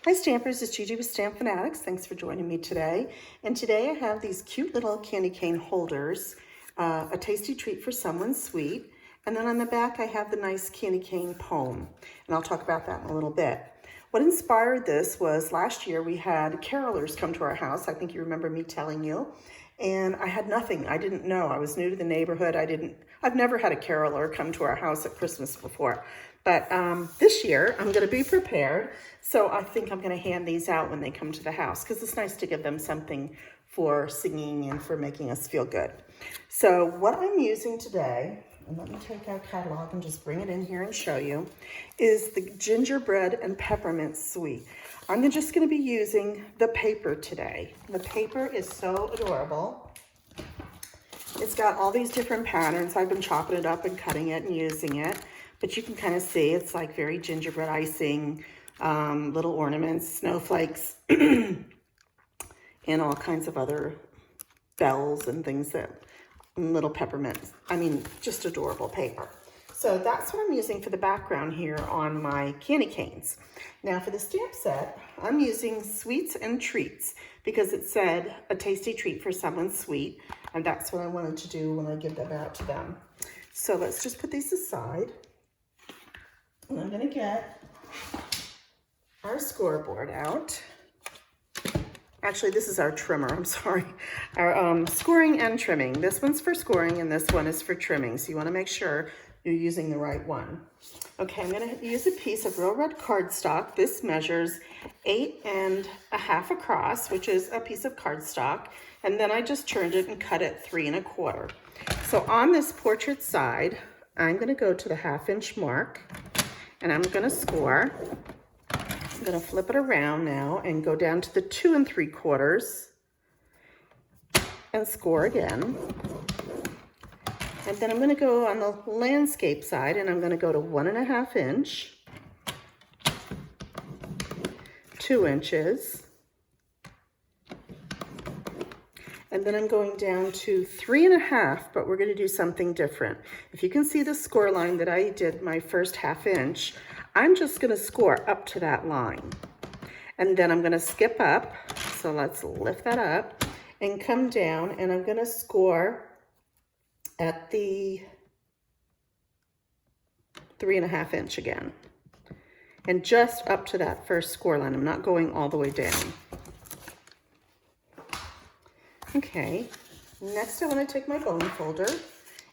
Hi Stampers, it's Gigi with StampFUNatics. Thanks for joining me today. And today I have these cute little candy cane holders, a tasty treat for someone sweet. And then on the back I have the nice candy cane poem. And I'll talk about that in a little bit. What inspired this was last year we had carolers come to our house. I think you remember me telling you. And I had nothing. I didn't know. I was new to the neighborhood. I've never had a caroler come to our house at Christmas before. But this year, I'm going to be prepared. So I think I'm going to hand these out when they come to the house because it's nice to give them something for singing and for making us feel good. So what I'm using today, and let me take our catalog and just bring it in here and show you, is the gingerbread and peppermint sweet. I'm just going to be using the paper today. The paper is so adorable. It's got all these different patterns. I've been chopping it up and cutting it and using it. But you can kind of see it's like very gingerbread icing, little ornaments, snowflakes, and all kinds of other bells and things little peppermints. I mean, just adorable paper. So that's what I'm using for the background here on my candy canes. Now for the stamp set, I'm using Sweets and Treats because it said a tasty treat for someone sweet. And that's what I wanted to do when I give them out to them. So let's just put these aside. And I'm going to get our scoreboard out. Actually, this is our trimmer, I'm sorry. Our scoring and trimming. This one's for scoring and this one is for trimming. So you want to make sure you're using the right one. Okay, I'm going to use a piece of real red cardstock. This measures 8 1/2 across, which is a piece of cardstock. And then I just turned it and cut it 3 1/4. So on this portrait side, I'm going to go to the 1/2 inch mark. And I'm going to score. I'm going to flip it around now and go down to the 2 3/4 and score again. And then I'm going to go on the landscape side and I'm going to go to 1 1/2 inch, 2 inches, and then I'm going down to 3 1/2, but we're going to do something different. If you can see the score line that I did my first 1/2 inch, I'm just going to score up to that line. And then I'm going to skip up. So let's lift that up and come down and I'm going to score at the 3 1/2 inch again. And just up to that first score line. I'm not going all the way down. Okay, next I want to take my bone folder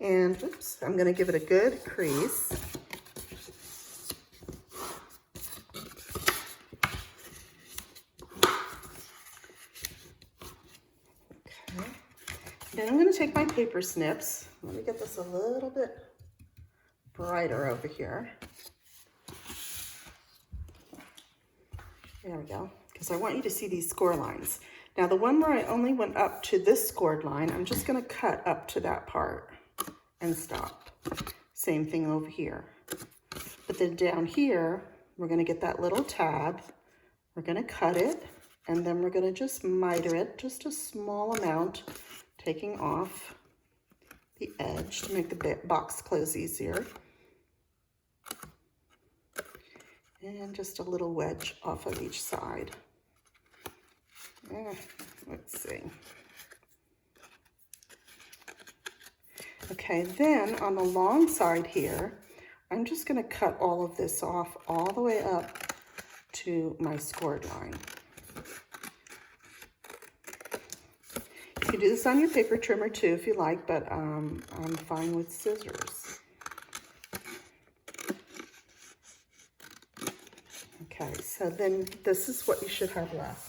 and I'm going to give it a good crease. Okay, then I'm going to take my paper snips. Let me get this a little bit brighter over here. There we go, because I want you to see these score lines. Now the one where I only went up to this scored line, I'm just going to cut up to that part and stop. Same thing over here. But then down here, we're going to get that little tab. We're going to cut it, and then we're going to just miter it, just a small amount, taking off the edge to make the box close easier. And just a little wedge off of each side. Let's see. Okay, then on the long side here, I'm just going to cut all of this off all the way up to my scored line. You can do this on your paper trimmer too if you like, but I'm fine with scissors. Okay, so then this is what you should have left.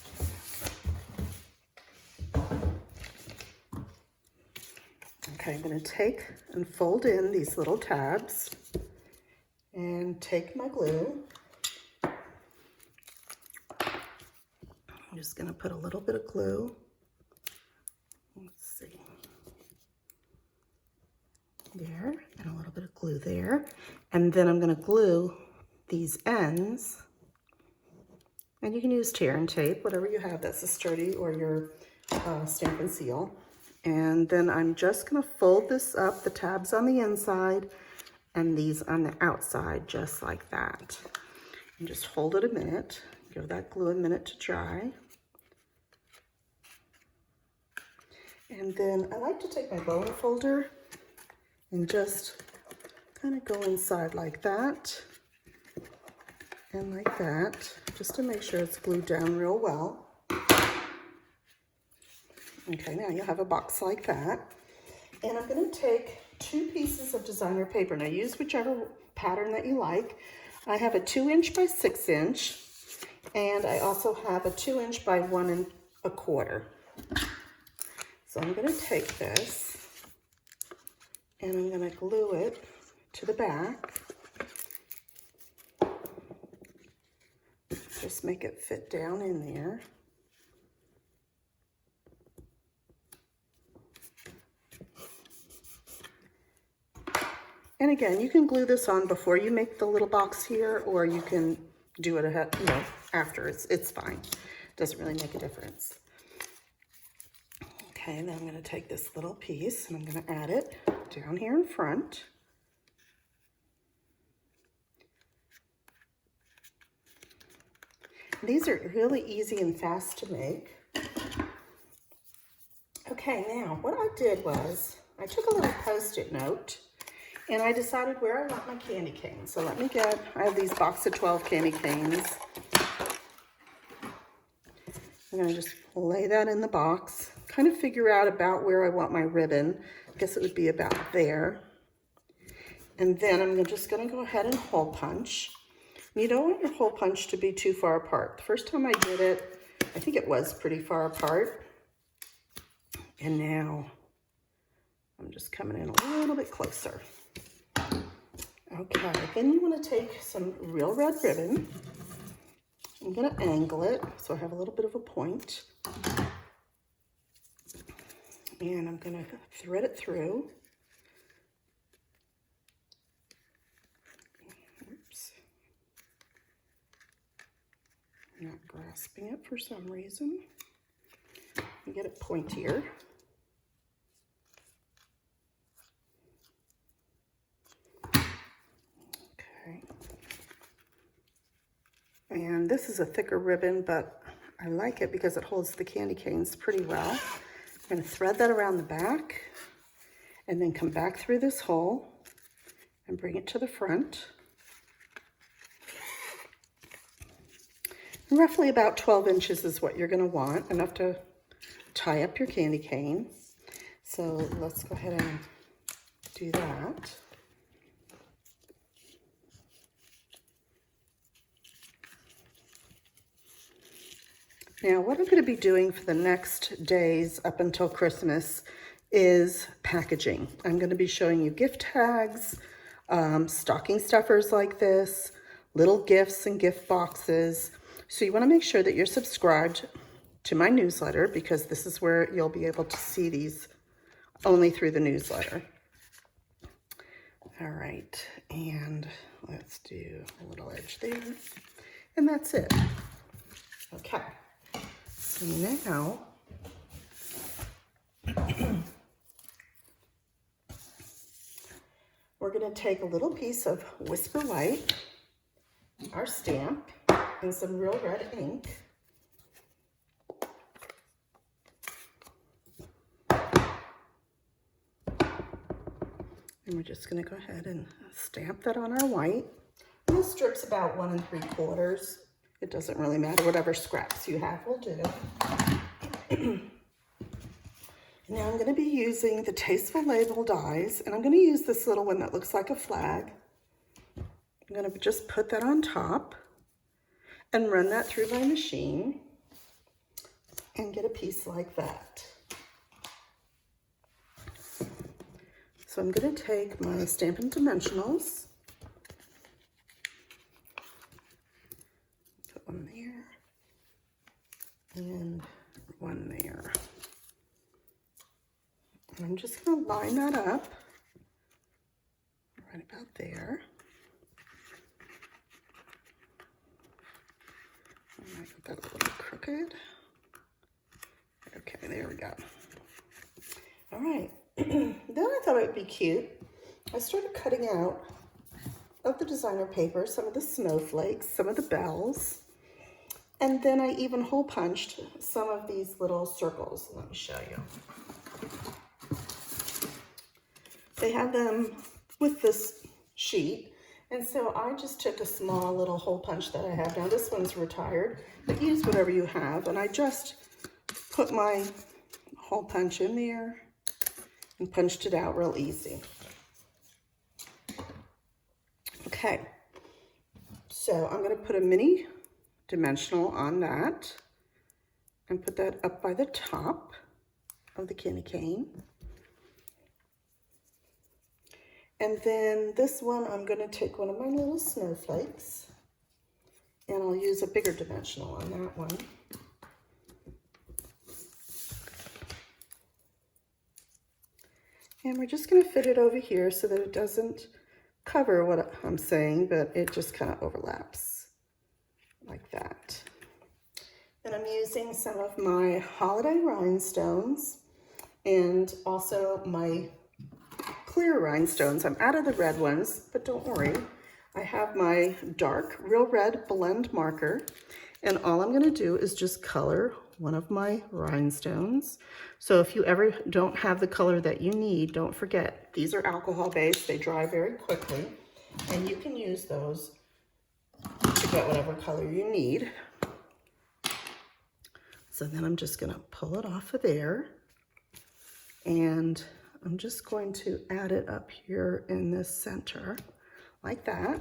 Okay, I'm going to take and fold in these little tabs and take my glue. I'm just going to put a little bit of glue. Let's see. There, and a little bit of glue there. And then I'm going to glue these ends. And you can use tear and tape, whatever you have that's a sturdy, or your stamp and seal. And then I'm just going to fold this up, the tabs on the inside and these on the outside, just like that. And just hold it a minute. Give that glue a minute to dry. And then I like to take my bone folder and just kind of go inside like that and like that, just to make sure it's glued down real well. Okay, now you have a box like that. And I'm going to take 2 pieces of designer paper. Now use whichever pattern that you like. I have a 2" by 6", and I also have a 2" by 1 1/4. So I'm going to take this and I'm going to glue it to the back. Just make it fit down in there. And again, you can glue this on before you make the little box here, or you can do it ahead, after. It's fine. Doesn't really make a difference. Okay, then I'm going to take this little piece and I'm going to add it down here in front. These are really easy and fast to make. Okay, now what I did was I took a little Post-it note and I decided where I want my candy canes. So I have these box of 12 candy canes. I'm going to just lay that in the box, kind of figure out about where I want my ribbon. I guess it would be about there. And then I'm just going to go ahead and hole punch. You don't want your hole punch to be too far apart. The first time I did it, I think it was pretty far apart. And now I'm just coming in a little bit closer. Okay, then you want to take some real red ribbon. I'm going to angle it so I have a little bit of a point. And I'm going to thread it through. Oops. I'm not grasping it for some reason. You get it pointier. Okay. And this is a thicker ribbon, but I like it because it holds the candy canes pretty well. I'm going to thread that around the back and then come back through this hole and bring it to the front. And roughly about 12 inches is what you're going to want, enough to tie up your candy cane. So let's go ahead and do that. Now, what I'm going to be doing for the next days up until Christmas is packaging. I'm going to be showing you gift tags, stocking stuffers like this, little gifts and gift boxes. So you want to make sure that you're subscribed to my newsletter, because this is where you'll be able to see these only through the newsletter. All right, and let's do a little edge there, and that's it. Okay. So now, we're going to take a little piece of Whisper White, our stamp, and some real red ink. And we're just going to go ahead and stamp that on our white. And this strip's about 1 3/4. It doesn't really matter, whatever scraps you have will do. Now I'm going to be using the Tasteful Label dies, and I'm going to use this little one that looks like a flag. I'm going to just put that on top and run that through my machine and get a piece like that. So I'm going to take my Stampin' Dimensionals, put one there and one there. And I'm just going to line that up right about there. I might get that a little crooked. Okay, there we go. All right. Then I thought it would be cute. I started cutting out of the designer paper some of the snowflakes, some of the bells. And then I even hole punched some of these little circles. Let me show you. They have them with this sheet. And so I just took a small little hole punch that I have. Now this one's retired, but use whatever you have. And I just put my hole punch in there and punched it out real easy. Okay, so I'm gonna put a mini dimensional on that and put that up by the top of the candy cane. And then this one, I'm gonna take one of my little snowflakes and I'll use a bigger dimensional on that one. And we're just gonna fit it over here so that it doesn't cover what I'm saying, but it just kind of overlaps like that. And I'm using some of my holiday rhinestones and also my clear rhinestones. I'm out of the red ones, but don't worry. I have my dark Real Red blend marker, and all I'm gonna do is just color one of my rhinestones. So if you ever don't have the color that you need, don't forget, these are alcohol-based, they dry very quickly, and you can use those to get whatever color you need. So then I'm just gonna pull it off of there, and I'm just going to add it up here in this center, like that.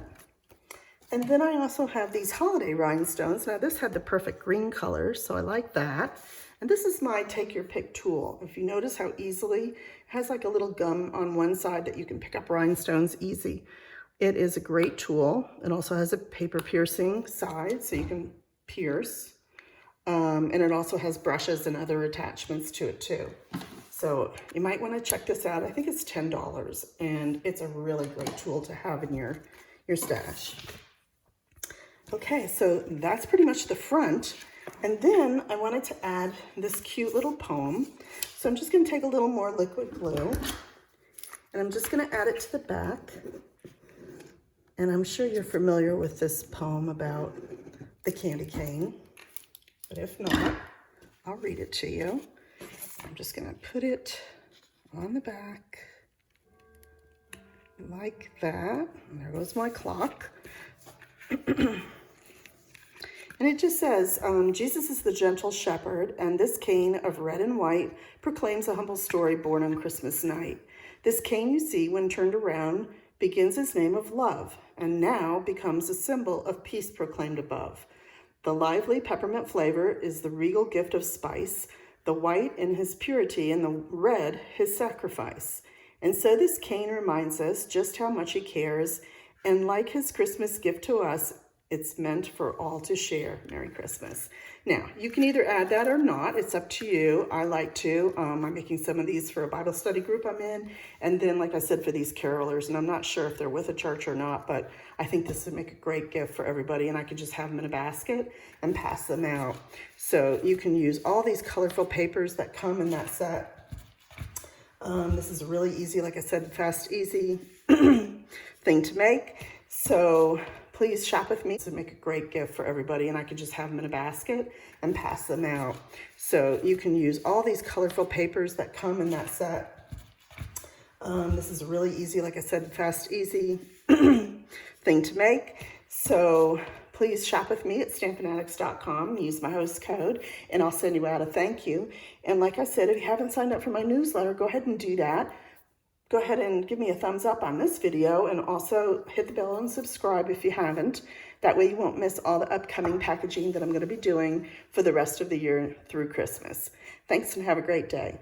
And then I also have these holiday rhinestones. Now this had the perfect green color, so I like that. And this is my take your pick tool. If you notice how easily, it has like a little gum on one side that you can pick up rhinestones easy. It is a great tool. It also has a paper piercing side, so you can pierce. And it also has brushes and other attachments to it too. So you might want to check this out. I think it's $10, and it's a really great tool to have in your stash. Okay, so that's pretty much the front. And then I wanted to add this cute little poem. So I'm just going to take a little more liquid glue, and I'm just going to add it to the back. And I'm sure you're familiar with this poem about the candy cane, but if not, I'll read it to you. I'm just gonna put it on the back like that. And there goes my clock. And it just says, Jesus is the gentle shepherd, and this cane of red and white proclaims a humble story born on Christmas night. This cane you see when turned around begins its name of love, and now becomes a symbol of peace proclaimed above. The lively peppermint flavor is the regal gift of spice, the white in his purity and the red his sacrifice. And so this cane reminds us just how much he cares, and like his Christmas gift to us, it's meant for all to share. Merry Christmas. Now, you can either add that or not. It's up to you. I like to. I'm making some of these for a Bible study group I'm in. And then, like I said, for these carolers, and I'm not sure if they're with a church or not, but I think this would make a great gift for everybody, and I could just have them in a basket and pass them out. So you can use all these colorful papers that come in that set. This is really easy, like I said, fast, easy thing to make. So please shop with me to make a great gift for everybody, and I could just have them in a basket and pass them out. So you can use all these colorful papers that come in that set. This is really easy, like I said, fast, easy thing to make. So please shop with me at StampFUNatics.com, use my host code, and I'll send you out a thank you. And like I said, if you haven't signed up for my newsletter, go ahead and do that. Go ahead and give me a thumbs up on this video, and also hit the bell and subscribe if you haven't. That way you won't miss all the upcoming packaging that I'm going to be doing for the rest of the year through Christmas. Thanks, and have a great day.